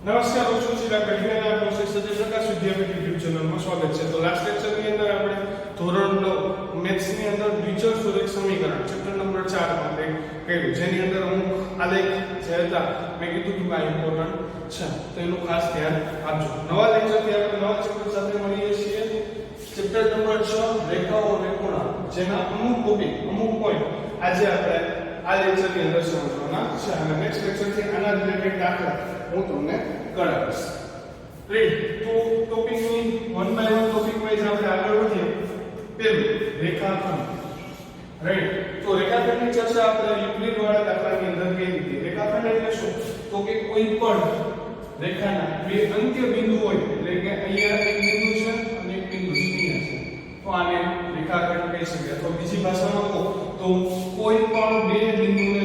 નમસ્કાર દોસ્તો, સીધા કઠિન પ્રોસેસ સજ્જ પ્રકાશ વિદ્યાપીઠ યુટ્યુબ ચેનલમાં સ્વાગત છે. તો લાસ્ટ લેક્ચરની અંદર આપણે ધોરણ 9 મેથ્સ ની અંદર દ્વિચલ સુરેખ સમીકરણ ચેપ્ટર નંબર 4 આપણે કર્યું, જેની અંદર અમુક આલેખ જે હતા મેં કીધું કે આ ઇમ્પોર્ટન્ટ છે, તો એનું ખાસ ધ્યાન આપજો. નવા લેક્ચરથી આપણે નવા ચેપ્ટર સાથે મળીએ છીએ. ચેપ્ટર નંબર 6 રેખાઓ અને ખૂણા, જેના અમુક ટોપિક અમુક પોઈન્ટ આજે આપણે આ લેક્ચરની અંદર સમજવાના છે, અને નેક્સ્ટ લેક્ચરથી આના રિલેટેડ દાખલા હું તમને કરાવીશ. રાઈટ, તો ટોપિકની one by one topic wise આપણે આગળ વધીએ. પહેલું રેખાખંડ. રાઈટ, તો રેખાખંડની ચર્ચા આપણે યુક્લિડ વાળા દાખલાની અંદર કરી હતી. રેખાખંડ એટલે શું? તો કે કોઈ પણ રેખાના બે અંત્ય બિંદુ હોય, એટલે કે અહીંયા એક બિંદુ છે અને એક બિંદુ અહીંયા છે, તો આને રેખાખંડ કહી શકાય. અથવા બીજી ભાષામાં કહો તો કોઈ પણ બે બિંદુને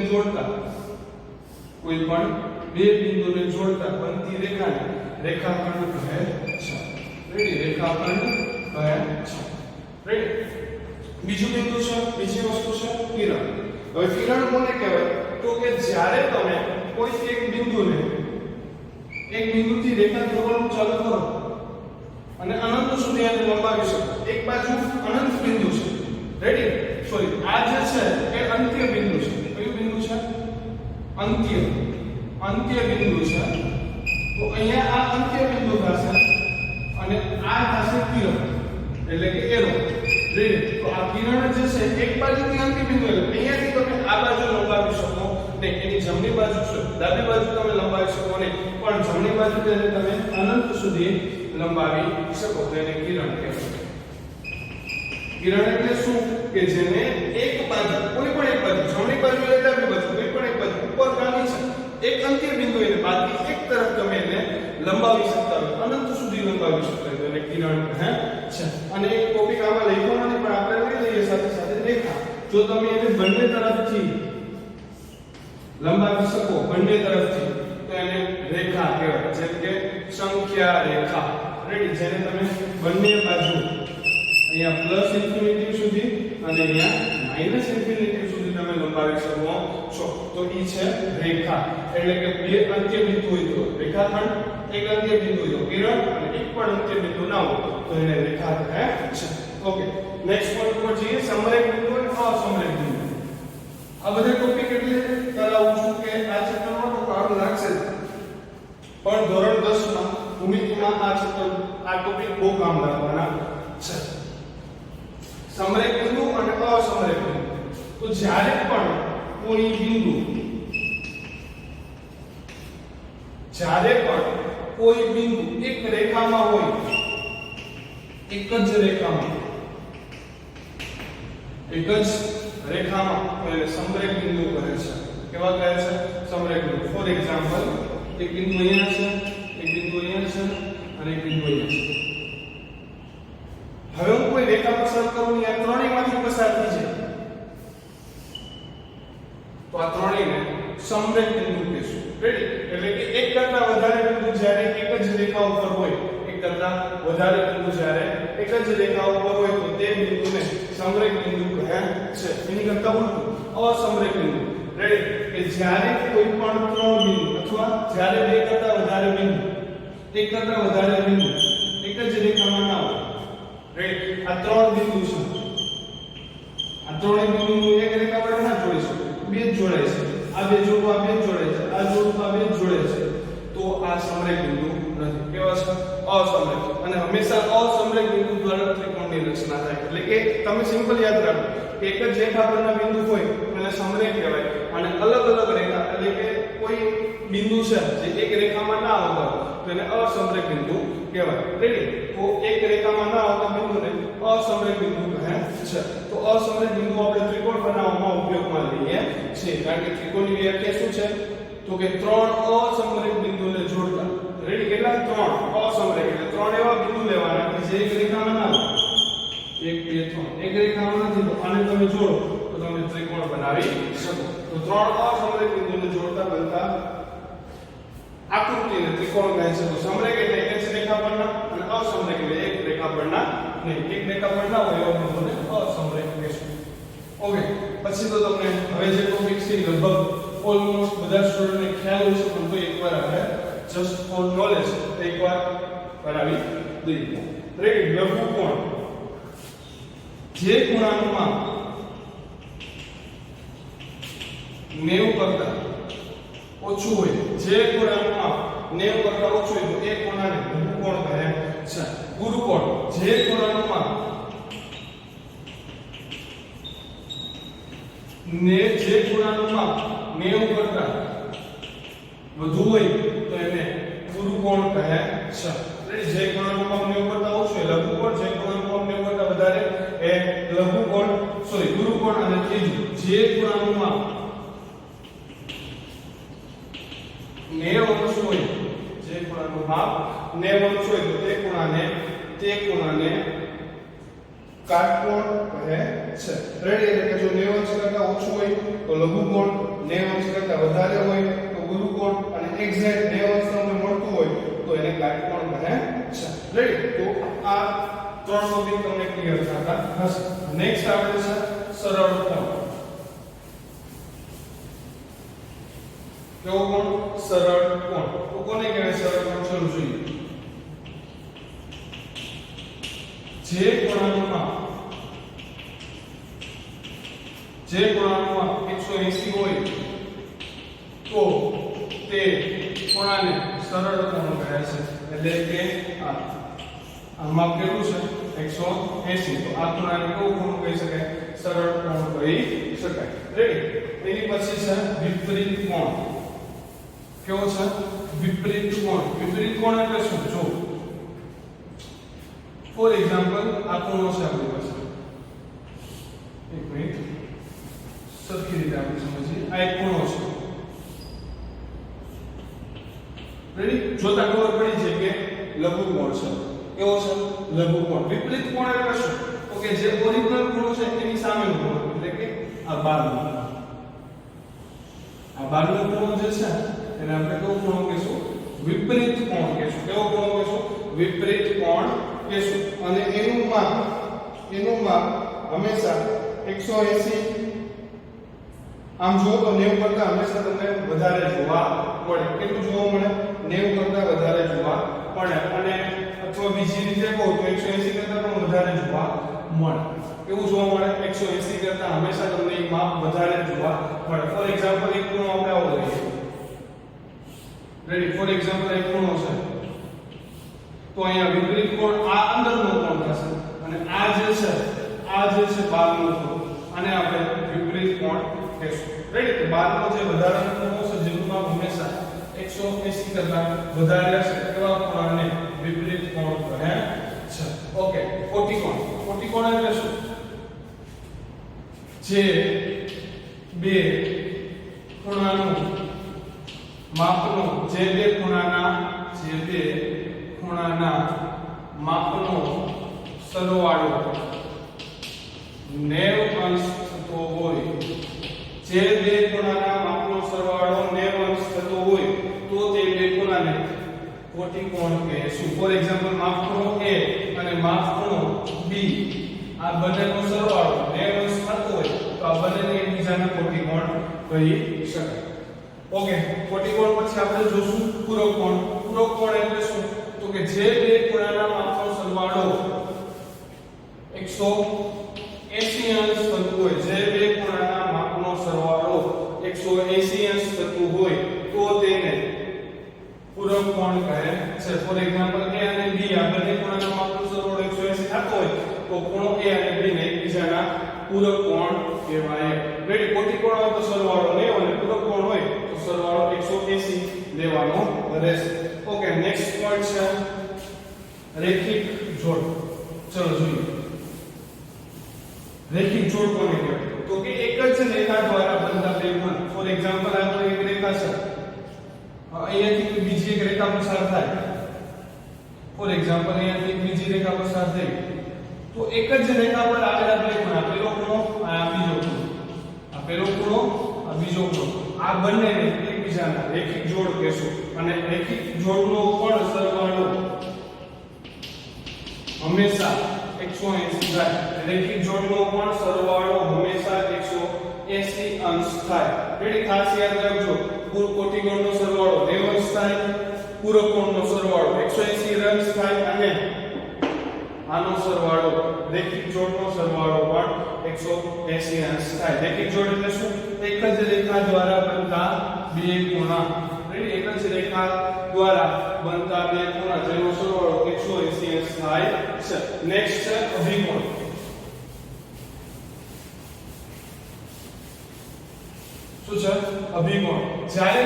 જોડતા બનતી રેખાને રેખાખંડ કહે છે. રેડી, રેખાખંડ કહે છે. રેડી, બીજું બિંદુ છે, બીજી વસ્તુ છે કિરણ. હવે કિરણ કોને કહેવાય? તો કે જ્યારે તમે કોઈ એક બિંદુથી રેખા દોરવાનું ચાલુ કરો અને અનંત સુધી આને લંબાવી શકો. એક બાજુ અનંત બિંદુ છે. રેડી, સોરી, આ જે છે એ અંત્ય બિંદુ છે. કયું બિંદુ છે? અંત્ય બિંદુ છે. તો અહીંયા આ અંત્ય બિંદુ થશે અને આ થશે કિરણ, એટલે કે એરો. રેડી, તો આ કિરણ જે છે એક બાજુથી અંત્ય બિંદુ, એટલે અહીંયાથી તમે આ બાજુ લંબાવી શકો ને, એની જમણી બાજુ છે, ડાબી બાજુ તમે લંબાવી શકો ને, પણ જમણી બાજુ તેને તમે અનંત સુધી લંબાવી શકો, તો એને કિરણ કહેવાય. કિરણ એટલે શું? કે જેને એક બાજુ, કોઈ પણ એક બાજુ, જમણી બાજુ એટલે ડાબી બાજુ, કોઈ પણ એક બાજુ ઉપર ગામી છે એક અંત્ય બિંદુ, એને બાકી એક તરફ તમે એને લંબાવી શકતા હોય, અનંત સુધી લંબાવી શકતા હોય, એને કિરણ કહે છે. અને એક ટોપિક આમાં લખ્યો નથી, પણ આપણે લઈ લઈએ સાથે સાથે રેખા. જો તમે એને બંને તરફથી લંબાવી શકો, બંને તરફથી, તો એને રેખા કહેવાય. જેમ કે સંખ્યા રેખા. રેડી, જેને તમે બંને બાજુ અહીંયા પ્લસ ઇન્ફિનિટી સુધી અને અહીંયા માઈનસ ઇન્ફિનિટી સુધી તમે લંબાવી શકો છો, તો ઈ છે રેખા. એટલે કે બે અંત્ય બિંદુ હોય તો રેખાખંડ, એક અંત્ય બિંદુ હોય તો કિરણ, અને એક પણ અંત્ય બિંદુ ના હોય તો એને રેખા કહે છે. ઓકે, નેક્સ્ટ પોઈન્ટ પર જઈએ. સમરેખ બિંદુ અને અસમરેખ બિંદુ. આ બધા ટોપિક એટલે કરાવું છું કે આ ચેપ્ટરમાં તો કામ લાગશે, પણ ધોરણ 10 માં ભૂમિતિમાં આ ચેપ્ટર, આ ટોપિક બહુ કામ લાગવાના છે. સમરેખ બિંદુ અને અસમરેખ બિંદુ. તો જ્યારે પણ કોઈ બિંદુ એક રેખામાં હોય, એક જ રેખામાં તો એને સમરેખ બિંદુ કહે છે. કેવા કહે છે? સમરેખ બિંદુ. ફોર એક્ઝામ્પલ, એક બિંદુ અહીંયા છે, એક બિંદુ અહીંયા છે અને એક બિંદુ અહીંયા છે. હવે હું કોઈ રેખા પસાર કરું ને આ ત્રણેયમાંથી પસાર થઈ જાય, તો આ ત્રણેયને સમરેખ બિંદુ કહેશું. રેડી, એટલે કે એક કરતા વધારે બિંદુ જ્યારે એક જ રેખા ઉપર હોય, એક કરતા વધારે બિંદુ જ્યારે એક જ રેખા ઉપર હોય, તો તે બિંદુને સમરેખ બિંદુ કહે છે. એની કરતા ઉલટું અસમરેખ બિંદુ. રેડી, કે જ્યારે કોઈ પણ ત્રણ બિંદુ અથવા જ્યારે બે કરતા વધારે બિંદુ, એક કરતા વધારે બિંદુ એક જ રેખામાં ના હોય. રાઈટ, આ ત્રણ બિંદુ છે, આ ત્રણેય બિંદુ એક રેખા પર ના જોડી શકો, બે જ જોડાય છે. આ બે જોડવા બે જ જોડાય છે, આ જોડવા બે જ જોડાય છે, તો આ સમરેખ બિંદુ નથી. કેવા છે? અસમરેખ. અને હંમેશા અસમરેખ બિંદુ દ્વારા ત્રિકોણની રચના થાય. એટલે કે તમે સિમ્પલ યાદ રાખો કે એક જ રેખા પરના બિંદુ હોય એને સમરેખ કહેવાય, અને અલગ અલગ રેખા, એટલે કે કોઈ બિંદુ છે જે એક રેખામાં ના આવતા તો એને અસમરેખ બિંદુ કહેવાય. રેડી, તો એક રેખામાં ના આવતા બિંદુને અસમરેખ બિંદુ કહે છે. તો અસમરેખ બિંદુ આપણે ત્રિકોણ બનાવવામાં ઉપયોગમાં લઈએ છીએ, કારણ કે ત્રિકોણની વ્યાખ્યા શું છે? તો કે ત્રણ અસમરેખ બિંદુને જોડતા. રેડી, કેટલા? ત્રણ અસમરેખ, એટલે ત્રણ એવા બિંદુ લેવાના કે જે એક રેખામાં ના હોય. 1 2 3 એક રેખામાં નથી, તો આને તમે જોડો તો તમે ત્રિકોણ બનાવી શકો. તો ત્રણ અસમરેખ બિંદુને જોડતા બનતા આકૃતિને ત્રિકોણ કહે છે. તો સમરેખ એટલે એક જ રેખા પરના, અને અસમરેખ એટલે એક રેખા પરના નહીં, એક રેખા પરના હોય એવા બિંદુને અસમરેખ કહેશું. ઓકે, પછી તો તમને હવે જે ટોપિક છે લગભગ ઓલમોસ્ટ બધા સ્ટુડન્ટને ખ્યાલ હશે, પણ તો એકવાર આપણે જસ્ટ ફોર નોલેજ એકવાર કરાવી દઈએ. રેડી. લઘુકોણ જે ખૂણાનું માપ 90 કરતા ઓછું હોય, જે ખૂણાનું માપ 90 કરતા ઓછું હોય તો એ ખૂણાને લઘુકોણ કહે છે. ગુરુકોણ જે ખૂણાનું માપ જે ખૂણાનું માપ 90 કરતા વધુ હોય તો એને ગુરુકોણ કહે છે. જે ખૂણાનું માપ 90 કરતા ઓછું હોય લઘુકોણ, જે ખૂણાનું માપ 90 કરતા વધારે એ લઘુકોણ ગુરુકોણ. અને ત્રીજું જે ખૂણાનું માપ 90 અંશ હોય, જે ખૂણાનું માપ 90 અંશ હોય તો તે ખૂણાને કાટકોણ કહે છે. રેડી. એટલે કે જો 90 અંશ કરતા ઓછું હોય તો લઘુકોણ, 90 અંશ કરતા વધારે હોય તો ગુરુકોણ અને એક્ઝેક્ટ 90 અંશ તમને મળતું હોય તો એને કાટકોણ કહે છે. રેડી. તો આ ત્રણ ટોપિક તમને ક્લિયર થતા હશે. નેક્સ્ટ આપણે છે સરળ કોણ. કેવો કોણ? સરળ કોણ. તો કોને કહેવાય સરળ કોણ? ચલો જોઈએ. જે ખૂણાનું માપ 180 હોય તો તે ખૂણાને સરળ કોણ કહે છે. એટલે કે આ માપ કેટલું છે? 180. તો આ ખૂણાને કેવું કોણ કહી શકાય? સરળ કોણ કહી શકાય. રેડી. એની પછી છે વિપરીત કોણ. કેવો છે? વિપરીત કોણ. વિપરીત કોણ એટલે શું? જો ફોર એક્ઝામ્પલ આ ખૂણો છે આપણી પાસે. એક મિનિટ સરખી રીતે આપણે સમજીએ. આ એક ખૂણો છે. રેડી. જોતા ખબર પડી છે કે લઘુકોણ છે. કેવો છે? લઘુકોણ. વિપરીત કોણ એટલે શું? તો કે જે ઓરિજિનલ ખૂણો છે એની સામેનો ખૂણો, એટલે કે આ બારનો ખૂણો. આ બારનો ખૂણો જે છે એને આપણે કેવો ખૂણો કહીશું? વિપરીત કોણ કહીશું. કેવો ખૂણો કહીશું? વિપરીત કોણ કહીશું. અને એનું માપ હંમેશા 180 આમ જો તો 90 કરતા હંમેશા તમને વધારે જોવા મળે. કેટલું જોવા મળે? 90 કરતા વધારે જોવા મળે. અને અથવા બીજી રીતે કહો તો 180 કરતા પણ વધારે જોવા મળે. કેવું જોવા મળે? 180 કરતા હંમેશા તમને એક માપ વધારે જોવા મળે. ફોર એક્ઝામ્પલ એક ખૂણો આપણે આવો લઈએ. રેડી. ફોર એક્ઝામ્પલ એક ખૂણો છે તો અહીંયા વિપરીત કોણ આ અંદરનો કોણ થશે અને આ જે છે બહારનો કોણ, આને આપણે વિપરીત કોણ કહેશું. રાઈટ. તો બહારનો જે વધારાનો ખૂણો છે જેનું માપ હંમેશા 180 કરતા વધારે હશે એવા ખૂણાને વિપરીત કોણ કહે છે. ઓકે. કોટિકોણ. કોટિકોણ એટલે શું? જે બે ખૂણાનું માપનો સરવાળો 90 અંશ થતો હોય. જે બે ખૂણાના માપનો સરવાળો 90 અંશ થતો હોય તો તે બે ખૂણાને કોટિકોણ કહેશું. ફોર એક્ઝામ્પલ માપ ખૂણો A અને માપ ખૂણો B, આ બંનેનો સરવાળો 90 અંશ થતો હોય તો આ બંનેને એકબીજાના કોટિકોણ કહી શકાય. ઓકે. કોટિકોણ પછી આપણે જોશું પૂરક કોણ. પૂરક કોણ એટલે શું? તો કે જે બે ખૂણાના માપનો સરવાળો 180 અંશ થતો હોય, જે બે ખૂણાના માપનો સરવાળો 180 અંશ થતો હોય તો તેને પૂરક કોણ કહે છે. ફોર એક્ઝામ્પલ A અને B, આ બંને ખૂણાના માપનો સરવાળો 180 થતો હોય તો ખૂણો A અને B ને એકબીજાના પૂરક કોણ કહેવાય. રેડી. કોટિકોણ હોય તો સરવાળો 90 અને પૂરક કોણ હોય તો સરવાળો 180 લેવાનો રહેશે. ઓકે. નેક્સ્ટ પોઈન્ટ છે રેખિક જોડ. ચલો જોઈએ. રેખિક જોડ કોને કહેવાય? તો કે એક જ રેખા દ્વારા બનતા પ્લેનમાં. ફોર એક્ઝામ્પલ આપણે એક રેખા છે, અહીંયાથી બીજી એક રેખા પસાર થાય. ફોર એક્ઝામ્પલ અહીંયાથી બીજી રેખા પસાર થઈ તો એક જ રેખા પર આવેલા પ્લેનમાં પેલો ખૂણો આ બીજો ખૂણો, આ પેલો ખૂણો આ બીજો ખૂણો, આ બંનેને એકબીજાના રેખિક જોડ કહેશું. અને રેખિક જોડનો પણ સરવાળો હંમેશા 180 થાય. રેખિક જોડનો પણ સરવાળો હંમેશા 180 અંશ થાય. રેડી. ખાસ યાદ રાખજો, કોટિકોણનો સરવાળો 90 અંશ થાય પૂરક કોણનો સરવાળો 180 રન્સ થાય અને આનો સરવાળો રેખિક જોડનો સરવાળો પણ 180 અંશ થાય. રેખિક જોડ એટલે શું? એક જ રેખા દ્વારા બનતા બે ખૂણા. રેડી? એક જ રેખા દ્વારા બનતા બે ખૂણા જેનો સરવાળો 180 અંશ થાય છે. નેક્સ્ટ છે અભિકોણ. શું છે? અભિકોણ. જ્યારે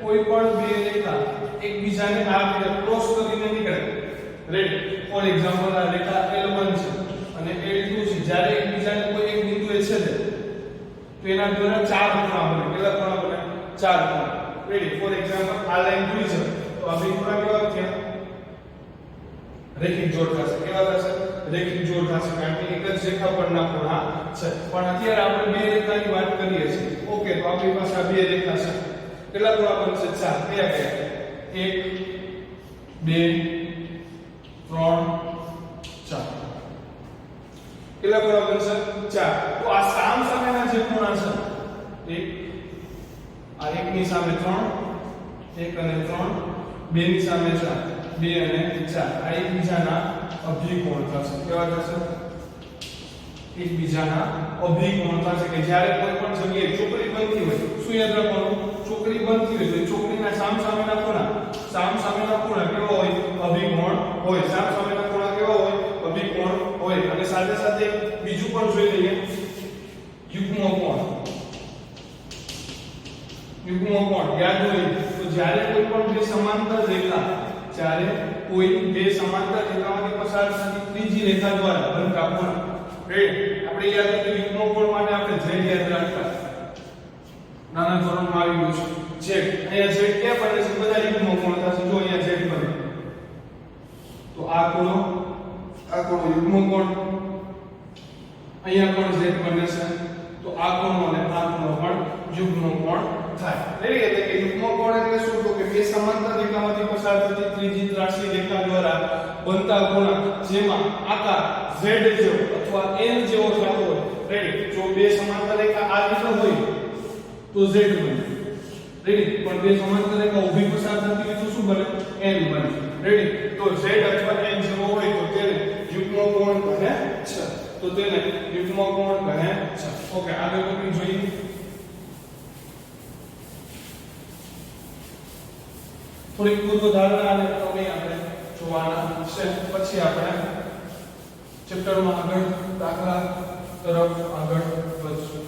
કોઈ પણ બે રેખા એકબીજાને આ રીતે ક્રોસ કરીને નીકળે. રેડી? ફોર એક્ઝામ્પલ આ રેખા L1 છે અને L2 છે. જ્યારે એકબીજાને કોઈ એક બિંદુએ છેદે તો એના દ્વારા ચાર ખૂણા બને. કેટલા ખૂણા બને? ચાર ખૂણા. રેડી? ફોર એક્ઝામ્પલ આ લાઈન દોરી છે તો આ બે ખૂણા કેવા થયા? રેખિક જોડ થશે. કેવા થશે? રેખિક જોડ થશે કારણ કે એક જ રેખા પરના ખૂણા છે. પણ અત્યારે આપણે બે રેખાની વાત કરીએ છીએ. ઓકે, તો આપણી પાસે આ બે રેખા છે. કેટલા ખૂણા બનશે? ચાર. કયા કયા? 1 2 3 4. કેટલા ખૂણા બનશે? 4. તો આ સામસામેના જે ખૂણા છે આ એકની સામે 3, 1 અને 3, બે ની સામે 4, 2 અને 4. આ એકબીજાના અભિકોણ થશે. કેવા થશે? એકબીજાના અભિકોણ થશે કે જ્યારે કોઈ પણ જગ્યાએ ચોકડી બનતી હોય, શું યાદ રાખવાનું? ચોકડી બનતી હોય તો ચોકડીના સામસામેના ખૂણા કેવા હોય? અભિકોણ હોય. સામસામેના ખૂણા કેવા હોય? અભિકોણ હોય. અને સાથે સાથે બીજું પણ જોઈ લઈએ, યુગ્મ કોણ. યાદ હોય તો જ્યારે કોઈ પણ બે સમાંતર રેખામાંથી પસાર થતી ત્રીજી રેખા દ્વારા બનતા ખૂણા. આપણે યાદ કરીએ યુગ્મ કોણ માટે આપણે z યાદ રાખતા. નાના ધોરણમાં આવ્યું છે z. અહીંયા z ક્યાં બને છે? બધા યુગ્મ કોણ થશે. જો અહીંયા z બને તો આ ખૂણો યુગ્મ કોણ. અહીંયા પણ z બને છે તો આ ખૂણો અને આ ખૂણો પણ યુગ્મ કોણ થાય. એટલે કે યુગ્મ કોણ એટલે શું? તો કે બે સમાંતર રેખામાંથી પસાર થતી ત્રીજી ત્રાસી રેખા દ્વારા બનતા ખૂણા જેમાં આકાર z જેવો અથવા n જેવો થતો હોય. રેડી? જો બે સમાંતર રેખા આ રીતે હોય તો z બને. રેડી? પણ બે સમાંતર રેખા ઊભી પસાર થતી હોય તો શું બને? n બને. રેડી? તો z અથવા n જેવો હોય તો તેને યુગ્મ કોણ કહે છે. ઓકે, આગળ ટોપિક જોઈએ. થોડીક પૂર્વધારણા અને પ્રમેય આપણે જોવાના છે. પછી આપણે ચેપ્ટરમાં આગળ દાખલા તરફ આગળ વધશું.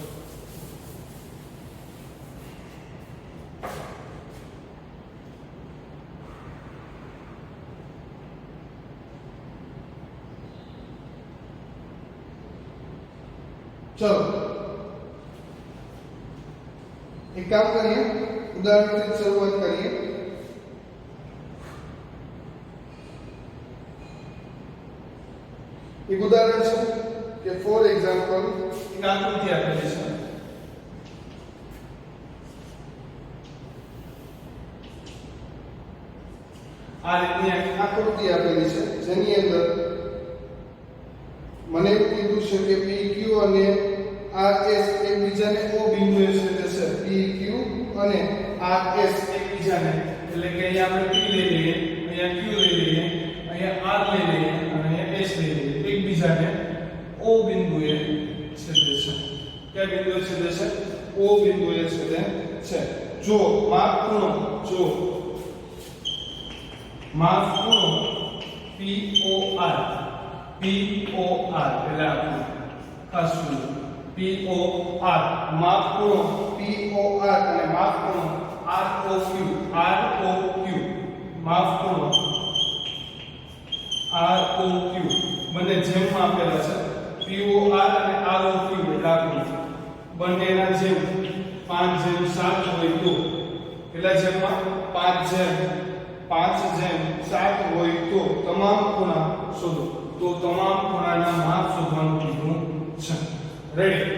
चलो एक काम करिए, उदाहरण से शुरुआत करिए. एक उदाहरण है कि फॉर एग्जांपल एक आकृति આપેલી છે. આ રીતની आकृति આપેલી છે જેની અંદર મને એવું કીધું છે કે PQ અને RS એકબીજાને O બિંદુએ છેદે છે. PQ અને RS એકબીજાને એટલે કે અહીંયા આપણે P લઈ લઈએ, અહીંયા Q લઈ લઈએ, અહીંયા R લઈ લઈએ અને અહીંયા S લઈ લઈએ. એકબીજાને O બિંદુએ છેદે છે. કયા બિંદુએ છેદે છે? O બિંદુએ છેદે છે. જો માપ ખૂણો POR એટલે આપણું ખાસ POR માપ ખૂણો POR અને માપ ખૂણો ROQ માપ ખૂણો ROQ બંને જેમમાં આપેલા છે. POR અને ROQ એટલે આપણું બંનેના જેમ 5:7 હોય તો કેટલા જેમમાં? 5:7 હોય તો તમામ ખૂણા શોધો. તો તમામ ખૂણાના માપ શોધવાનું કીધું છે. રેડી?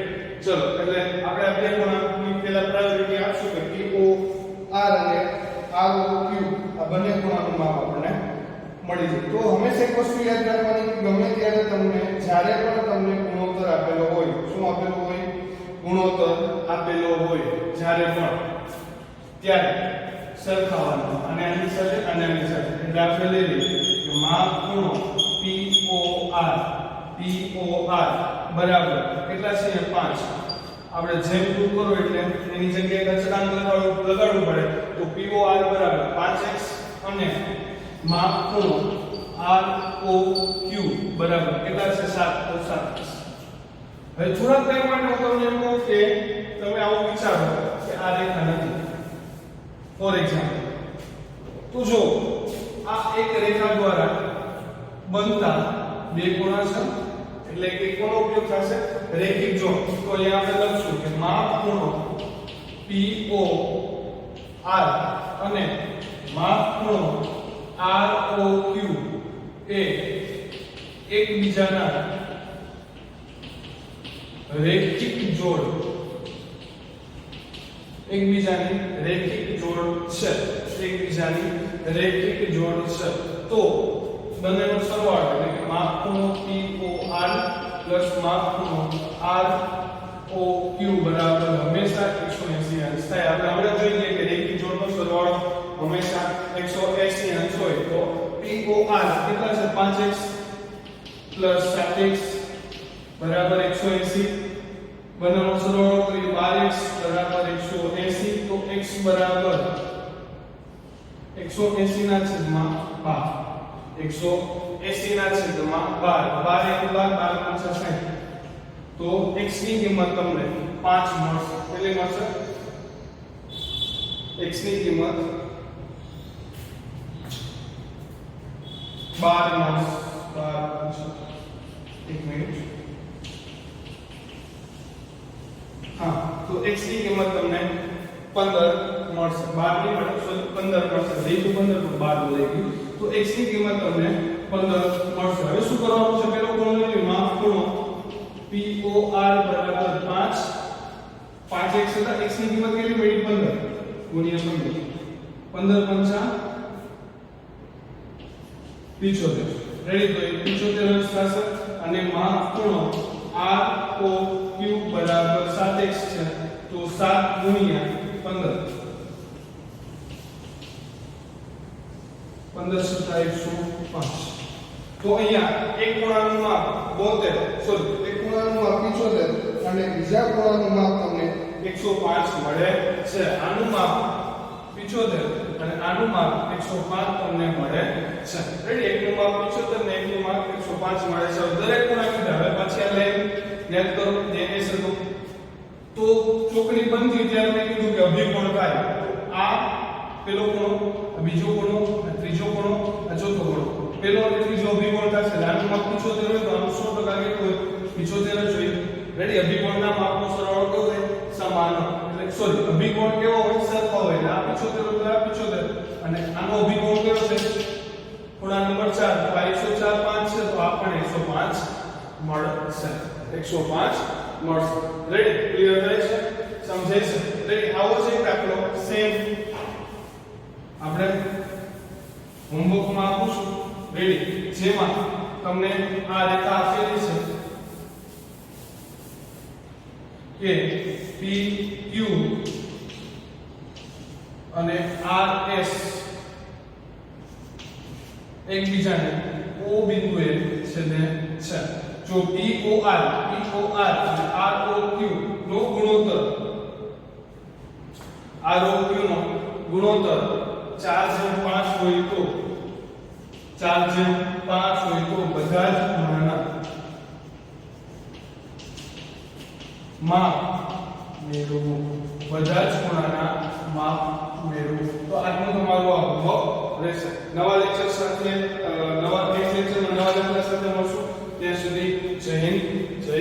ચલો, એટલે આપણે આ બે ખૂણાની પહેલા પ્રાયોરિટી આપશું કે POR અને ROQ આ બંને ખૂણાનું માપ આપણને મળી જાય. તો હંમેશા એક વસ્તુ યાદ રાખવાની કે ગમે ત્યારે જ્યારે પણ તમને ગુણોત્તર આપેલો હોય, શું આપેલો હોય? ગુણોત્તર આપેલો હોય જ્યારે પણ, ત્યારે સરખાવવાનું અને આની સાથે એટલે આપણે લઈ લઈએ કે માપ ખૂણો POR બરાબર કેટલા છે 5 આપણે જેમ પ્રૂવ કરો એટલે એની જગ્યાએ અચળાંક લગાડવું પડે તો POR બરાબર 5x અને માપ ખૂણો ROQ બરાબર કેટલા છે 7 તો 7 હવે થોડા ટાઈમ માટે હું તમને એમ કહું કે તમે આવું વિચારો કે આ રેખા નથી ફોર એક્ઝામ્પલ તો જો આ એક રેખા દ્વારા બનતા બે ખૂણા છે એટલે કે કોનો ઉપયોગ થશે રેખિક જોડ તો અહીંયા આપણે લખશું કે માપ ખૂણો POR અને માપ ખૂણો ROQ એ એકબીજાના રેખિક જોડ છે તો બંનેનો સરવાળો એટલે કે માપ ખૂણો POR પ્લસ માપ ખૂણો ROQ બરાબર હંમેશા 180 અંશ થાય. આપણે હમણાં જોઈએ કે રેખિક જોડનો સરવાળો હંમેશા 180 અંશ હોય તો POR કેટલા છે 5x 7x બરાબર 180 બંનેનો સરવાળો કરીએ 12x બરાબર 180 તો x બરાબર 180 ના છેદમાં 12 180 ના છેદમાં 12 12 1 12 60 તો x ની કિંમત તમને 5 મળશે. કેટલી મળશે? x ની કિંમત 12 મળશે. 12 એક મિનિટ હા તો x ની કિંમત તમને 15 મળશે. 12 ની મળે 15 મળશે. લઈ 15 તો 12 લઈ ગયું તો x ની કિંમત તમને 15 મળશે. હવે શું કરવાનું છે? પેલો ખૂણો લઈ માપ ખૂણો POR બરાબર 5 5x હતા x ની કિંમત કેટલી મળી 15 ગુણ્યા 15 15 5 75 રેડી તો 75 અંશ થશે અને માપ ખૂણો ROQ બરાબર 7x છે તો 7 ગુણ્યા 15 15 સત્તા 105 તો અહીંયા એક ખૂણાનું માપ 72 સોરી એક ખૂણાનું માપ 75 અને બીજા ખૂણાનું માપ તમને 105 મળે છે. આનું માપ 75 અને આનું માપ 105 તમને મળે છે. રેડી એકનું માપ 75 ને એકનું માપ 105 મળે છે. દરેક ખૂણા કીધા. હવે પછી આ લાઈન યાદ કરો DS હતું તો ચોકડી બનતી ત્યારે મેં કીધું કે અભિકોણ થાય તો આ પેલો ખૂણો બીજો ખૂણો ત્રીજો ખૂણો ચોથો ખૂણો પેલો અને ત્રીજો અભિકોણ થશે. આનું માપ 75 હોય તો આનું 100% કેટલું હોય 75 જ હોય. રેડી અભિકોણના માપનો સરવાળો કેવો હોય સમાન એટલે સોરી અભિકોણ કેવો હોય સરખો હોય એટલે આ 75 તો આ 75 અને આનો અભિકોણ કેવો છે ખૂણા નંબર 4 તો આ 104 5 છે તો આપણને 105 મળશે. 105 મળશે. રેડી ક્લિયર થાય છે સમજાય છે. રેડી આવો છે દાખલો સેમ આપણે હોમવર્કમાં આપું છું. રેડી જેમાં તમને આ રેખા આપેલી છે કે PQ અને RS એકબીજાને O બિંદુએ છેદે છે. જો POR અને ROQ નો ગુણોત્તર ROQ નો ગુણોત્તર 4:5 હોય તો 4:5 હોય તો બધા જ ખૂણાના માપ મેળવો. બધા જ ખૂણાના માપ મેળવો. તો આજનો તમારો આ હોમવર્ક રહેશે. નવા લેક્ચર સાથે નવા નેક્સ્ટ લેક્ચરમાં નવા લેક્ચર સાથે મળશું. ત્યાં સુધી જય હિન્દ જય